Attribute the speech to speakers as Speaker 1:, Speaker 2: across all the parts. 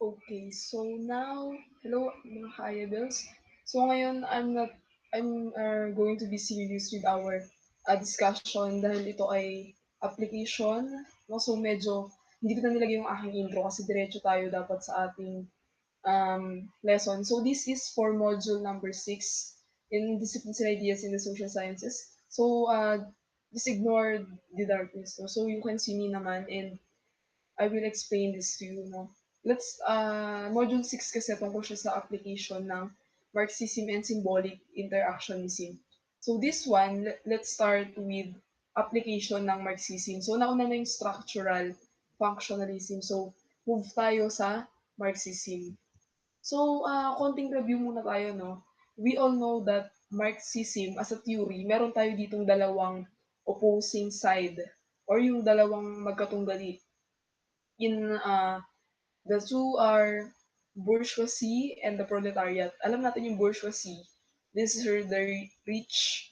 Speaker 1: Okay, so now, hello mga ka-IABLs. So ngayon, I'm going to be serious with our discussion dahil ito ay application. No? So medyo, hindi ko na nilagay yung aking intro kasi diretso tayo dapat sa ating lesson. So this is for module number 6 in Disciplines and Ideas in the Social Sciences. So just ignore the darkness. No? So you can see me naman and I will explain this to you, no? Module 6 kasi tungkol siya sa application ng Marxism and Symbolic Interactionism. So this one, let's start with application ng Marxism. So nauna na yung structural functionalism. So move tayo sa Marxism. So konting review muna tayo, no? We all know that Marxism as a theory, meron tayo ditong dalawang opposing side or yung dalawang magkatunggali in the two are bourgeoisie and the proletariat. Alam natin yung bourgeoisie. This is the rich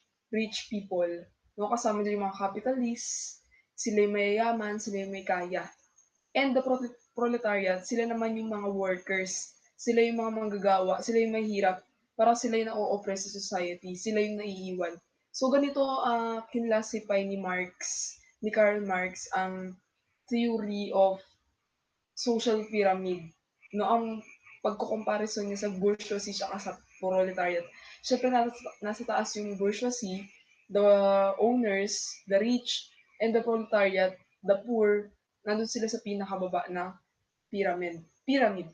Speaker 1: people. No, kasama din yung mga capitalists, sila yung mayayaman, sila yung may kaya. And the proletariat, sila naman yung mga workers, sila yung mga manggagawa, sila yung mahirap, parang sila yung na-oppress sa society, sila yung naiiwan. So ganito kinlasify ni Karl Marx ang theory of social pyramid. No, ang pagko-comparison niya sa bourgeoisie tsaka sa proletariat. Siyempre nasa taas yung bourgeoisie, the owners, the rich, and the proletariat, the poor, nandun sila sa pinakababa ng pyramid.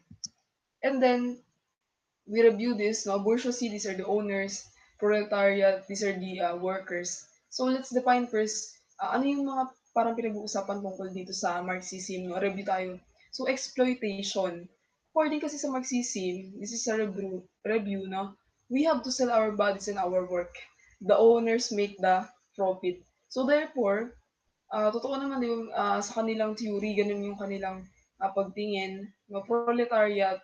Speaker 1: And then, we review this, no? Bourgeoisie, these are the owners. Proletariat, these are the workers. So let's define first, ano yung mga parang pinag-uusapan tungkol dito sa Marxism, no? Review tayo. So exploitation. According kasi sa Marxism, this is a review, no? We have to sell our bodies and our work. The owners make the profit. So therefore, totoo naman yung sa kanilang theory, ganun yung kanilang pagtingin. No, proletariat,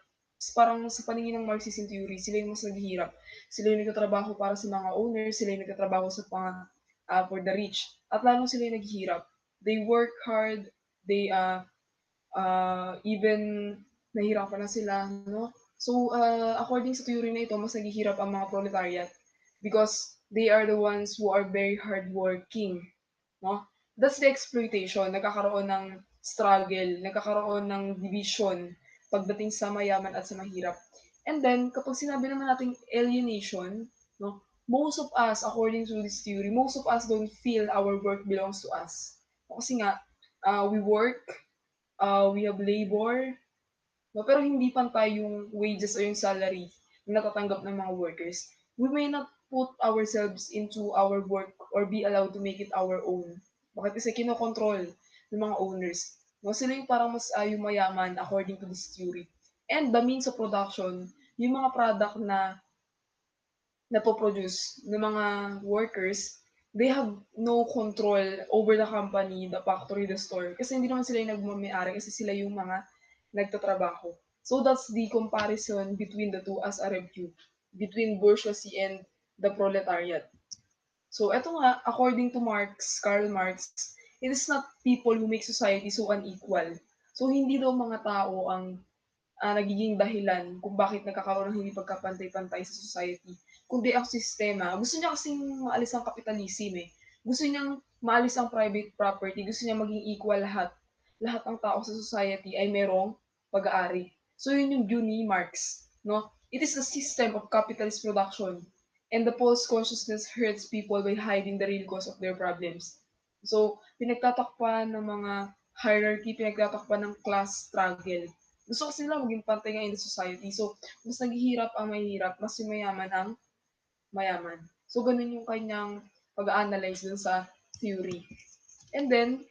Speaker 1: parang sa paningin ng Marxism theory, sila yung mas naghihirap. Sila yung nagtatrabaho para sa mga owners, sila yung nagtatrabaho sa for the rich. At lalong sila yung naghihirap. They work hard, they even nahihirapan na sila, no? So, according sa theory na ito, mas naghihirap ang mga proletariat because they are the ones who are very hardworking, no? That's the exploitation. Nagkakaroon ng struggle, nagkakaroon ng division pagdating sa mayaman at sa mahirap. And then, kapag sinabi naman nating alienation, no, most of us, according to this theory, most of us don't feel our work belongs to us. Kasi nga, we work, we have labor, no, pero hindi pantay yung wages o yung salary na natatanggap ng mga workers. We may not put ourselves into our work or be allowed to make it our own. Bakit? Kasi kinokontrol ng mga owners. No, sila yung parang mas yung mayaman according to this theory. And the means of production, yung mga product na napoproduce ng mga workers, they have no control over the company, the factory, the store. Kasi hindi naman sila yung nagmamayari kasi sila yung mga nagtatrabaho. So that's the comparison between the two as a review, between bourgeoisie and the proletariat. So eto nga, according to Karl Marx, it is not people who make society so unequal. So hindi daw mga tao ang nagiging dahilan kung bakit nagkakaroon ng hindi pagkapantay-pantay sa society, kundi ang sistema. Gusto niya kasing maalis ang capitalism eh. Gusto niyang maalis ang private property, gusto niya maging equal lahat. Lahat ng tao sa society ay merong pag-aari. So yun yung view ni Marx, no? It is a system of capitalist production, and the false consciousness hurts people by hiding the real cause of their problems. So, pinagtatakpan ng mga hierarchy, pinagtatakpan ng class struggle. Gusto kasi nila maging pantay nga in the society. So, mas naghihirap ang mahirap, mas yung mayaman ang mayaman. So, ganun yung kanyang pag-analyze dun sa theory. And then,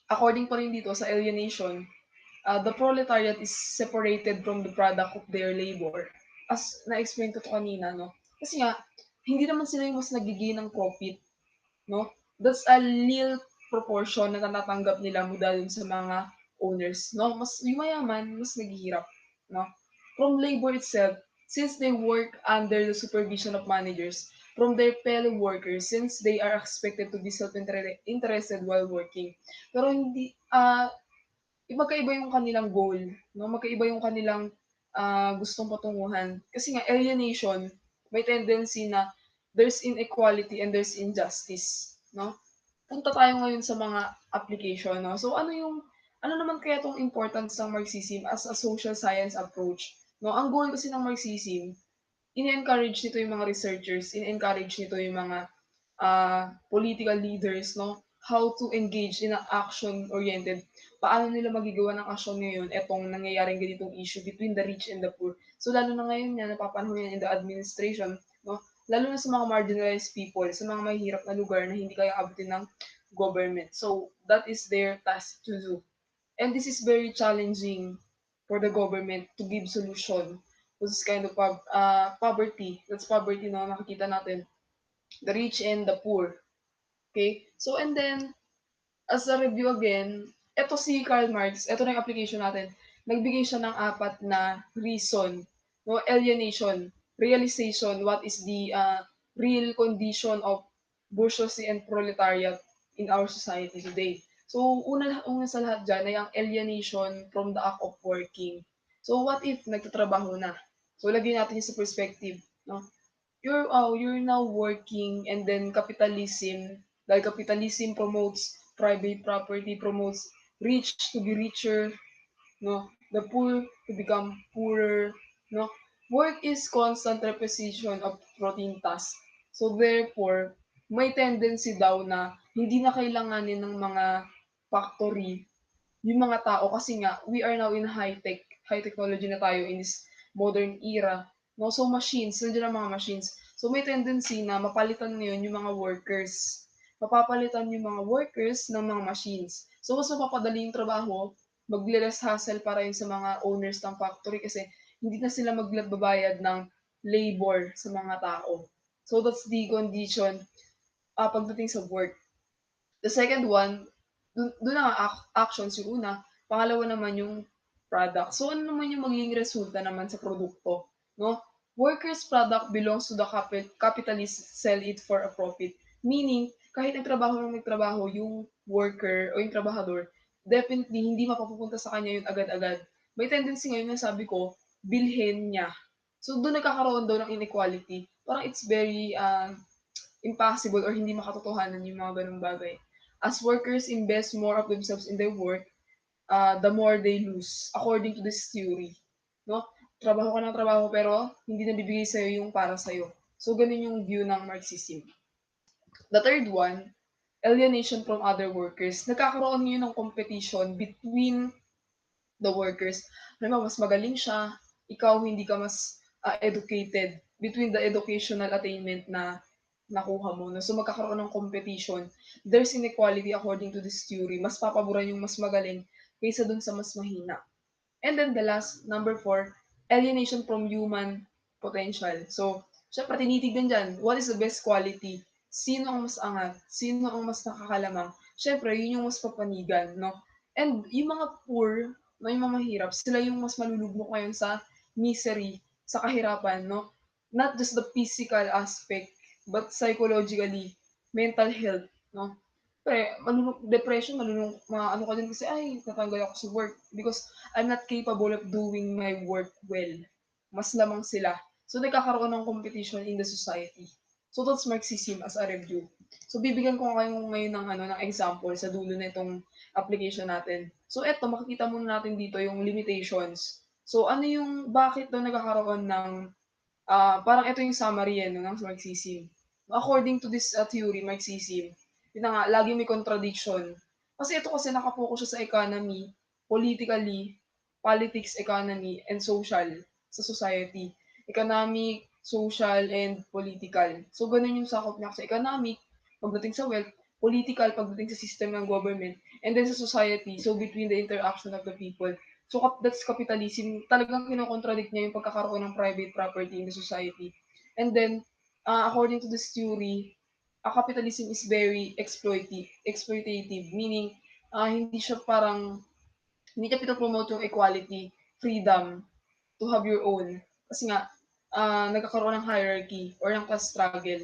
Speaker 1: according pa rin dito sa alienation, the proletariat is separated from the product of their labor. As na-explain ko to kanina, no? Kasi nga, hindi naman sila yung mas nagiging ng profit, no? That's a little proportion na natatanggap nila mula dun sa mga owners, no? Mas yung mayaman, mas naghihirap, no? From labor itself, since they work under the supervision of managers, from their fellow workers, since they are expected to be self-interested while working. Pero hindi, magkaiba yung kanilang goal, 'no, magkaiba yung kanilang, gustong patunguhan. Kasi nga alienation, may tendency na there's inequality and there's injustice, 'no? Punta tayo ngayon sa mga application 'no. So ano naman kaya 'tong importance ng Marxism as a social science approach 'no. Ang goal kasi ng Marxism, ini-encourage nito yung mga researchers, ini-encourage nito yung mga, political leaders 'no, how to engage in a action-oriented. Paano nila magagawa ng aksyon ngayon etong nangyayaring ganitong issue between the rich and the poor. So lalo na ngayon yan napapanahon yan in the administration 'no, lalo na sa mga marginalized people, sa mga mahihirap na lugar na hindi kayang abutin ng government. So that is their task to do. And this is very challenging for the government to give solution to this kind of poverty. That's poverty na nakikita natin, the rich and the poor. Okay? So and then as a review again, eto si Karl Marx, eto na yung application natin. Nagbigay siya ng apat na reason, no? Alienation, realization, what is the real condition of bourgeoisie and proletariat in our society today. So, una sa lahat dyan ay ang alienation from the act of working. So, what if nagtatrabaho na? So, lagyan natin yung sa perspective. No? You're now working and then capitalism, like capitalism promotes private property, promotes rich to be richer, no, the poor to become poorer, no. Work is constant repetition of routine tasks. So therefore, may tendency daw na hindi na kailanganin ng mga factory yung mga tao kasi nga we are now in high technology na tayo in this modern era. No? So machines, nandiyan ang mga machines. So may tendency na mapalitan ngayon yung mga workers. Mapapalitan yung mga workers ng mga machines. So mas mapapadali yung trabaho, magle-less hassle para yun sa mga owners ng factory kasi hindi na sila magbabayad ng labor sa mga tao. So that's the condition pagdating sa work. The second one, dun na nga actions yung una. Pangalawa naman yung product. So ano naman yung magiging resulta naman sa produkto, 'no? Worker's product belongs to the capitalist sell it for a profit. Meaning, kahit nagtrabaho ng nagtrabaho yung worker o yung trabahador, definitely hindi mapapupunta sa kanya yun agad-agad. May tendency ngayon na sabi ko, bilhin niya. So dun nagkakaroon daw ng inequality. Parang it's very impossible or hindi makatotohanan yung mga ganung bagay. As workers invest more of themselves in their work, the more they lose, according to this theory. No? Trabaho ka ng trabaho pero hindi nabibigay sa'yo yung para sa'yo. So, ganun yung view ng Marxism. The third one, alienation from other workers. Nagkakaroon yun ng competition between the workers. Alam mo, mas magaling siya, ikaw hindi ka mas educated between the educational attainment na nakuha mo. No? So magkakaroon ng competition. There's inequality according to this theory. Mas papaboran yung mas magaling kaysa dun sa mas mahina. And then the last, number four, alienation from human potential. So, syempre tinitignan dyan, what is the best quality? Sino ang mas angat? Sino ang mas nakakalamang? Syempre, yun yung mas papanigan, no? And yung mga poor, no, yung mga mahirap, sila yung mas malulugmok ngayon sa misery, sa kahirapan, no? Not just the physical aspect, but psychologically, mental health, no? Depression, maano ka din kasi, ay, natanggal ako sa work because I'm not capable of doing my work well. Mas lamang sila. So, nagkakaroon ng competition in the society. So, that's Marxism as a review. So, bibigyan ko kayo ngayon ng example sa dulo na itong application natin. So, eto, makikita muna natin dito yung limitations. So, bakit daw nagkakaroon ng, parang ito yung summary no, ng Marxism. According to this theory, Marxism, yun na nga, lagi may contradiction. Kasi ito kasi nakapokus siya sa economy, politically, politics, economy, and social sa society. Economic, social, and political. So, ganun yung sakop niya sa economic, pagdating sa wealth, political, pagdating sa system ng government, and then sa society, so between the interaction of the people. So, that's capitalism. Talagang kinokontradict niya yung pagkakaroon ng private property in the society. And then, according to this theory, capitalism is very exploitative, meaning hindi siya parang hindi niya pinopromote yung equality, freedom to have your own. Kasi nga, nagkakaroon ng hierarchy or ng class struggle.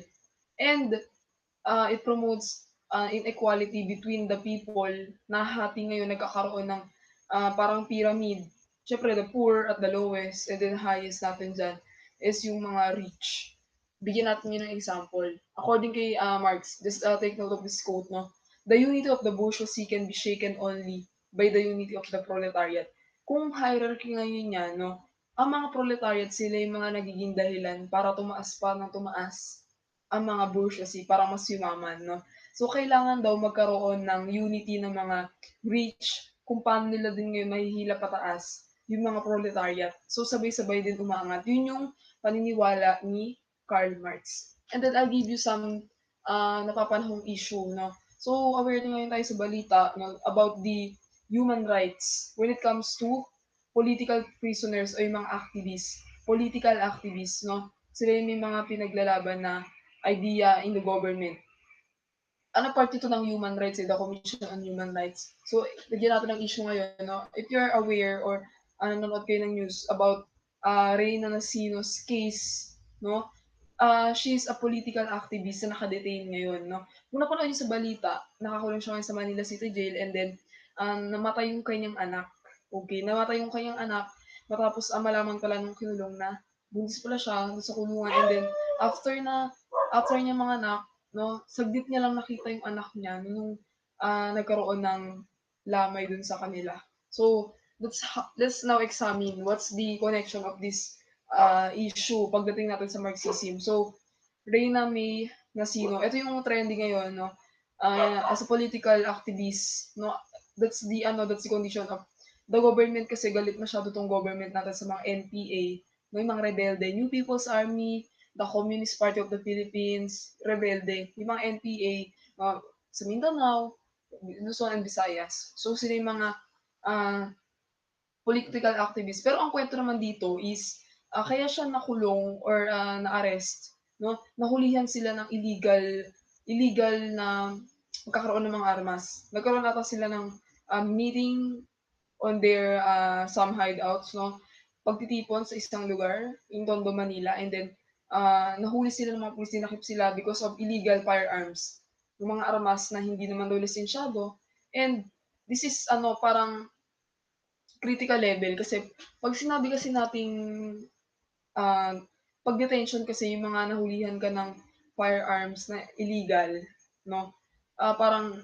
Speaker 1: And it promotes inequality between the people na hati ngayon nagkakaroon ng parang pyramid. Siyempre the poor at the lowest and then highest natin diyan is yung mga rich. Bigyan natin yun ng example. According kay Marx, just take note of this quote, no? The unity of the bourgeoisie can be shaken only by the unity of the proletariat. Kung hierarchy ngayon yan, no? Ang mga proletariat sila yung mga nagiging dahilan para tumaas pa ng tumaas ang mga bourgeoisie para mas yumaman, no? So, kailangan daw magkaroon ng unity ng mga rich kung paano nila din ngayon mahihila pataas yung mga proletariat. So, sabay-sabay din umaangat. Yun yung paniniwala ni Karl Marx. And then, I'll give you some napapanahong issue, no? So, aware din ngayon tayo sa balita, no, about the human rights when it comes to political prisoners o yung mga activists, political activists, no? Sila yung may mga pinaglalaban na idea in the government. Ano part ito ng human rights, the Commission on Human Rights. So, lagyan natin ng issue ngayon, no? If you're aware or nanonood kayo ng news about Reyna Nasino's case, no? She's a political activist na naka-detain ngayon, no? Kung napanood niyo sa balita, nakakulong siya ngayon sa Manila City Jail and then namatay yung kanyang anak. Okay, namatay yung kanyang anak matapos malaman pala nung kinulong na buntis pala siya sa kulungan and then after niya mga anak, no, saglit niya lang nakita yung anak niya nung nagkaroon ng lamay dun sa kanila. So, let's now examine what's the connection of this issue pagdating natin sa Marxism. So, Reyna May Nasino, ito yung trending ngayon, no? As a political activist, no, that's the condition of the government kasi galit masyado tong government natin sa mga NPA, no, yung mga rebelde, New People's Army, the Communist Party of the Philippines, rebelde, yung mga NPA, sa Mindanao, Luzon and Visayas. So sila yung mga uh, political activist. Pero ang kwento naman dito is kaya siya nakulong or na-arrest, no? Nahulihan sila ng illegal na magkakaroon ng mga armas. Nagkaroon ata sila ng meeting on their some hideouts, no? Pagtitipon sa isang lugar in Tondo, Manila, and then nahuli sila ng mga pulis, dinakip sila because of illegal firearms. Yung mga armas na hindi naman daw lisensyado. And this is parang critical level kasi 'pag sinabi kasi nating, ah, 'pag detention kasi yung mga nahulihan ka ng firearms na illegal, 'no, parang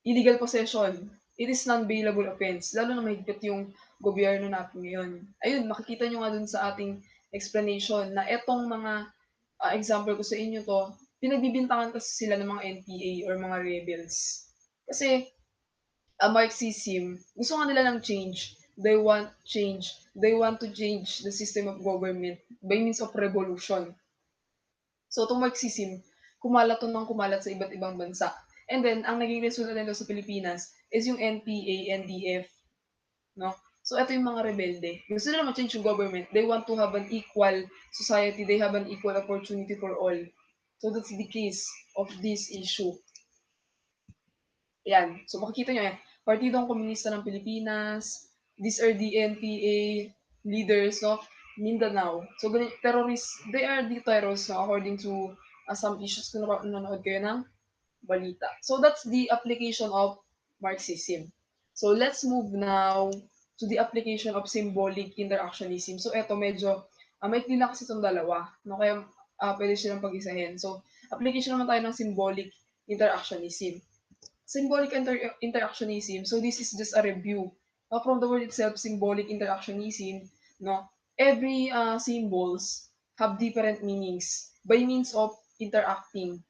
Speaker 1: illegal possession, it is non-bailable offense lalo na mahigpit yung gobyerno natin ngayon. Ayun, makikita niyo nga dun sa ating explanation na etong mga, example ko sa inyo 'to, pinagbibintangan kasi sila ng mga NPA or mga rebels. Kasi Marxism, gusto nga nila ng change. They want change. They want to change the system of government by means of revolution. So, itong Marxism, kumalat 'to ng kumalat sa iba't ibang bansa. And then, ang naging resulta nito sa Pilipinas is yung NPA, NDF, no? So, ito yung mga rebelde. Gusto nila ma-change yung government. They want to have an equal society. They have an equal opportunity for all. So, that's the case of this issue. Yan. So makikita nyo yan. Partidong Komunista ng Pilipinas, these are the NPA leaders of Mindanao. So terrorists, they are the terrorists, no, according to some issues kung nanonood kayo ng balita. So that's the application of Marxism. So let's move now to the application of symbolic interactionism. So eto medyo maikli lang kasi itong dalawa, no? Kaya pwede silang pag-isahin. So application naman tayo ng symbolic interactionism. Symbolic interactionism. So this is just a review. From the word itself, symbolic interactionism, no? Every symbols have different meanings by means of interacting,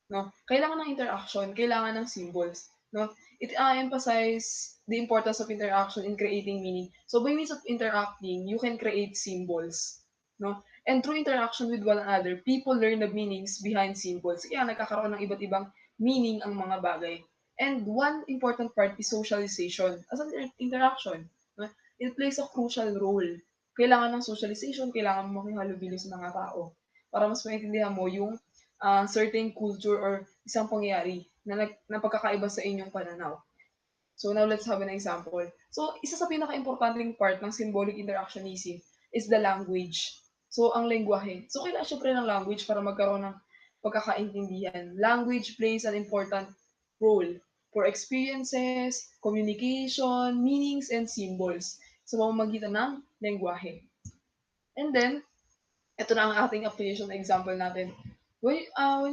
Speaker 1: no? Kailangan ng interaction, kailangan ng symbols, no? It emphasize the importance of interaction in creating meaning. So by means of interacting, you can create symbols, no? And through interaction with one another, people learn the meanings behind symbols. Kaya nagkakaroon ng iba't ibang meaning ang mga bagay. And one important part is socialization as an interaction. No? It plays a crucial role. Kailangan ng socialization, kailangan mo makihalubilo sa mga tao para mas maintindihan mo yung certain culture or isang pangyayari na pagkakaiba sa inyong pananaw. So now let's have an example. So isa sa pinaka-importanting part ng symbolic interactionism is the language. So ang lengguwahe. So kailangan syempre ng language para magkaroon ng pagkakaintindihan. Language plays an important role for experiences, communication, meanings, and symbols sa pamamagitan ng lengguwahe. And then, ito na ang ating application example natin. When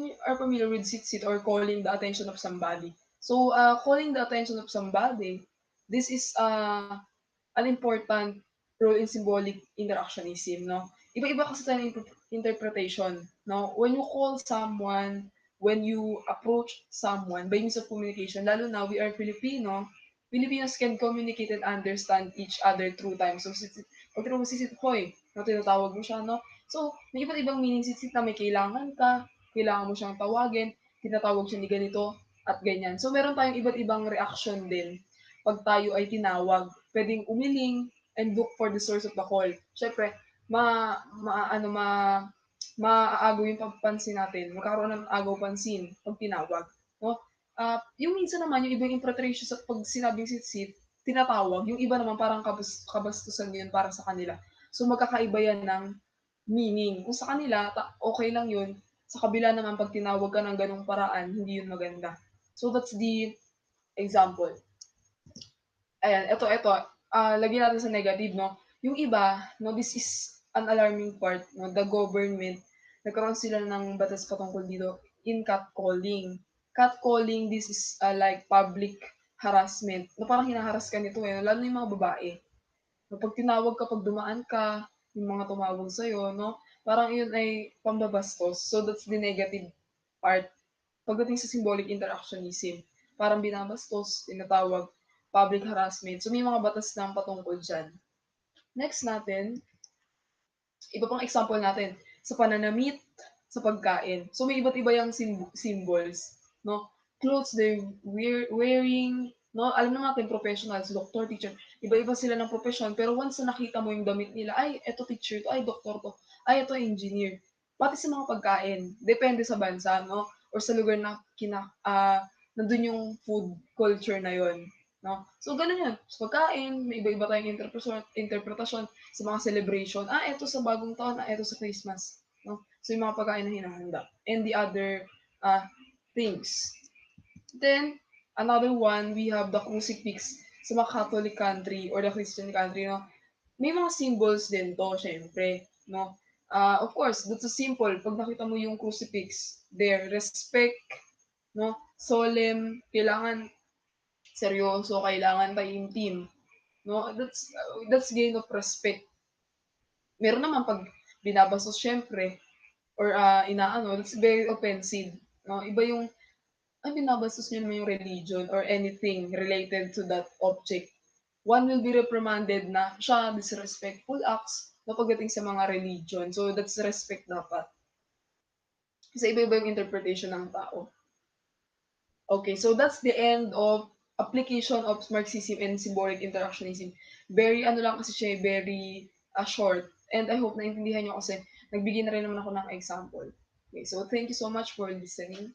Speaker 1: you are familiar with sit-sit or calling the attention of somebody. So, calling the attention of somebody, this is an important role in symbolic interactionism, no? Iba-iba kasi tayo ng interpretation, no? When you call someone, when you approach someone by means of communication, lalo na we are Filipino, Filipinos can communicate and understand each other through time. So, pag tinawag mo si Sit, hoy, no, tinatawag mo siya, no? So, may iba't ibang meaning si Sit na may kailangan ka, kailangan mo siyang tawagin, tinatawag siya ni ganito, at ganyan. So, meron tayong iba't ibang reaction din pag tayo ay tinawag. Pwedeng umiling and look for the source of the call. Siyempre, ma, ma, ano, ma, maaagaw yung papansin natin. Magkakaroon ng agaw pansin pag tinawag. No? Yung minsan naman, yung ibang interpretation sa pag sinabing sit-sit, tinatawag. Yung iba naman parang kabastusan yun para sa kanila. So magkakaiba yan ng meaning. Kung sa kanila, okay lang yun. Sa kabila naman, pag tinawag ka ng ganong paraan, hindi yun maganda. So that's the example. Ayan, eto, lagyan natin sa negative, no? Yung iba, no, this is an alarming part, no? The government, nagkaroon sila ng batas patungkol dito in catcalling. Catcalling, this is like public harassment. No, parang hinaharas ka nito, eh, lalo na yung mga babae. No, pag tinawag ka, pag dumaan ka, yung mga tumawag sa'yo, no? Parang yun ay pambabastos. So that's the negative part pagdating sa symbolic interactionism, parang binabastos, tinatawag, public harassment. So may mga batas ng patungkol dyan. Next natin, iba pang example natin, sa pananamit, sa pagkain. So may iba't iba yung symbols, no? Clothes they wearing, no? Alam na natin professionals, doctor, teacher, iba-iba sila ng profession, pero once na nakita mo yung damit nila, ay, eto teacher to, ay, doktor to, ay, eto engineer. Pati sa mga pagkain, depende sa bansa, no? Or sa lugar na nandun yung food culture na yon, no? So, ganun yun. Sa pagkain, may iba-iba tayong interpretasyon sa mga celebration. Eto sa bagong taon, eto sa Christmas. No? So, yung mga pagkain na hinahanda. And the other things. Then, another one, we have the crucifix sa mga Catholic country or the Christian country. No? May mga symbols din to, syempre. No? Of course, that's a simple. Pag nakita mo yung crucifix, there, respect, no? Solemn, kailangan seryoso, kailangan taimtim. No? That's gain of respect. Meron naman pag binabastos syempre or inaano, that's very offensive. No? Iba yung, binabastos niyo naman yung religion or anything related to that object. One will be reprimanded na siya disrespectful acts na pagdating sa mga religion. So, that's respect dapat. Kasi iba-iba yung interpretation ng tao. Okay, so that's the end of application of Marxism and symbolic interactionism. Very, ano lang kasi siya, very short. And I hope naintindihan nyo kasi nagbigay na rin naman ako ng example. Okay, so thank you so much for listening.